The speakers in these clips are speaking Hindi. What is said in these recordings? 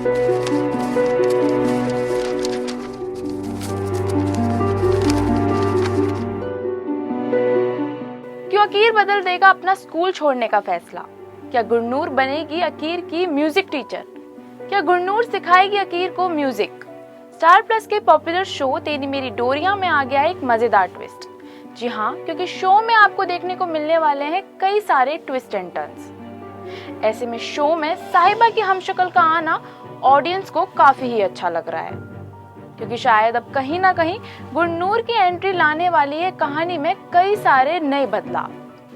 क्यों अकीर बदल देगा अपना स्कूल छोड़ने का फैसला? क्या गुरनूर बनेगी अकीर की म्यूजिक टीचर? क्या गुरनूर सिखाएगी अकीर को म्यूजिक? स्टार प्लस के पॉपुलर शो तेरी मेरी डोरियां में आ गया एक मजेदार ट्विस्ट। जी हाँ, क्योंकि शो में आपको देखने को मिलने वाले हैं कई सारे ट्विस्ट एंड टर्न्स। ऐसे में शो में साहिबा की हमशक्ल का आना ऑडियंस को काफी ही अच्छा लग रहा है, क्योंकि शायद अब कहीं ना कहीं गुरनूर की एंट्री लाने वाली है कहानी में कई सारे नए बदलाव।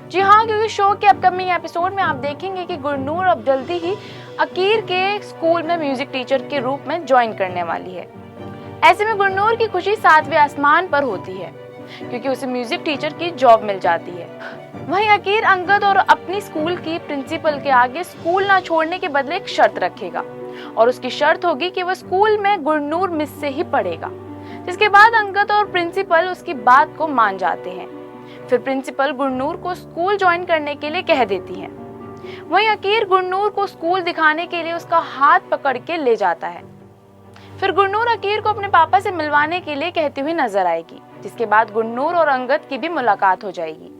जी हाँ, क्योंकि शो के अपकमिंग एपिसोड में आप देखेंगे कि गुरनूर अब जल्दी ही अकीर के स्कूल में म्यूजिक टीचर के रूप में ज्वाइन करने वाली है। ऐसे में गुरनूर की खुशी 7वें आसमान पर होती है, क्योंकि उसे म्यूजिक टीचर की जॉब मिल जाती है। वहीं अकीर अंगद और अपनी स्कूल की प्रिंसिपल के आगे स्कूल ना छोड़ने के बदले एक शर्त रखेगा, और उसकी शर्त होगी कि वह स्कूल में गुरनूर मिस से ही पढ़ेगा। जिसके बाद अंगद और प्रिंसिपल उसकी बात को मान जाते हैं। फिर प्रिंसिपल गुरनूर को स्कूल ज्वाइन करने के लिए कह देती है। वहीं अकीर गुरनूर को स्कूल दिखाने के लिए उसका हाथ पकड़ के ले जाता है। फिर गुरनूर अकीर को अपने पापा से मिलवाने के लिए कहती हुई नजर आएगी, जिसके बाद गुरनूर और अंगद की भी मुलाकात हो जाएगी।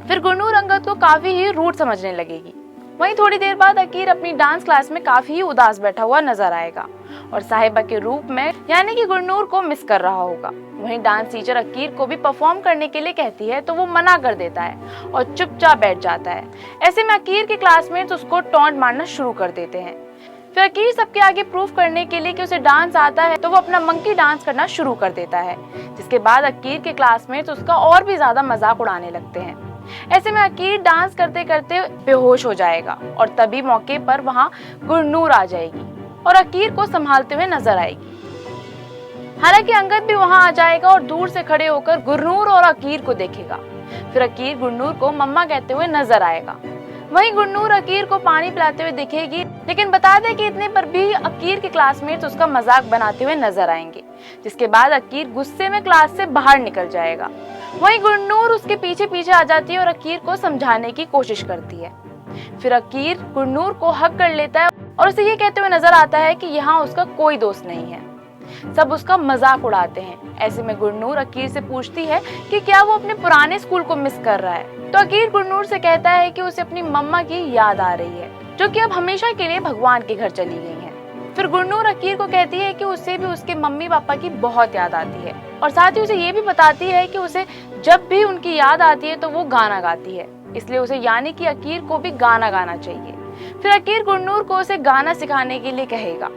फिर गुरनूर अंगद को काफी ही रूड समझने लगेगी। वहीं थोड़ी देर बाद अकीर अपनी डांस क्लास में काफी ही उदास बैठा हुआ नजर आएगा और साहिबा के रूप में यानी कि गुरनूर को मिस कर रहा होगा। वहीं डांस टीचर अकीर को भी परफॉर्म करने के लिए कहती है, तो वो मना कर देता है और चुपचाप बैठ जाता है। ऐसे में अकीर के क्लासमेट्स उसको टॉन्ट मारना शुरू कर देते हैं। फिर अकीर सबके आगे प्रूफ करने के लिए कि उसे डांस आता है, तो वो अपना मंकी डांस करना शुरू कर देता है, जिसके बाद अकीर के क्लासमेट्स उसका और भी ज्यादा मजाक उड़ाने लगते हैं। ऐसे में अकीर डांस करते करते बेहोश हो जाएगा और तभी मौके पर वहां गुरनूर आ जाएगी और अकीर को संभालते हुए नजर आएगी। हालांकि अंगद भी वहां आ जाएगा और दूर से खड़े होकर गुरनूर और अकीर को देखेगा। फिर अकीर गुरनूर को मम्मा कहते हुए नजर आएगा। वहीं गुरनूर अकीर को पानी पिलाते हुए दिखेगी, लेकिन बता दें कि इतने पर भी अकीर के क्लासमेट्स उसका मजाक बनाते हुए नजर आएंगे, जिसके बाद अकीर गुस्से में क्लास से बाहर निकल जाएगा। वहीं गुरनूर उसके पीछे पीछे आ जाती है और अकीर को समझाने की कोशिश करती है। फिर अकीर गुरनूर को हक कर लेता है और उसे ये कहते हुए नजर आता है कि यहाँ उसका कोई दोस्त नहीं है, सब उसका मजाक उड़ाते हैं। ऐसे में गुरनूर अकीर से पूछती है कि क्या वो अपने पुराने स्कूल को मिस कर रहा है, तो अकीर गुरनूर से कहता है कि उसे अपनी मम्मा की याद आ रही है, जो कि अब हमेशा के लिए भगवान के घर चली गई है। फिर गुरनूर अकीर को कहती है कि उसे भी उसके मम्मी पापा की बहुत याद आती है, और साथ ही उसे ये भी बताती है कि उसे जब भी उनकी याद आती है तो वो गाना गाती है, इसलिए उसे यानी कि अकीर को भी गाना गाना चाहिए। फिर अकीर गुरनूर को उसे गाना सिखाने के लिए कहेगा।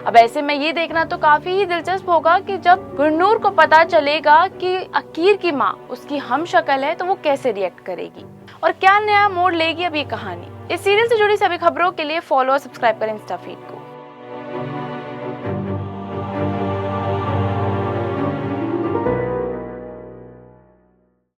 अब ऐसे में ये देखना तो काफी ही दिलचस्प होगा कि जब गुरनूर को पता चलेगा कि अकीर की माँ उसकी हमशक्ल है, तो वो कैसे रिएक्ट करेगी और क्या नया मोड़ लेगी अब ये कहानी। इस सीरियल से जुड़ी सभी खबरों के लिए फॉलो और सब्सक्राइब करें इंस्टा फीड को।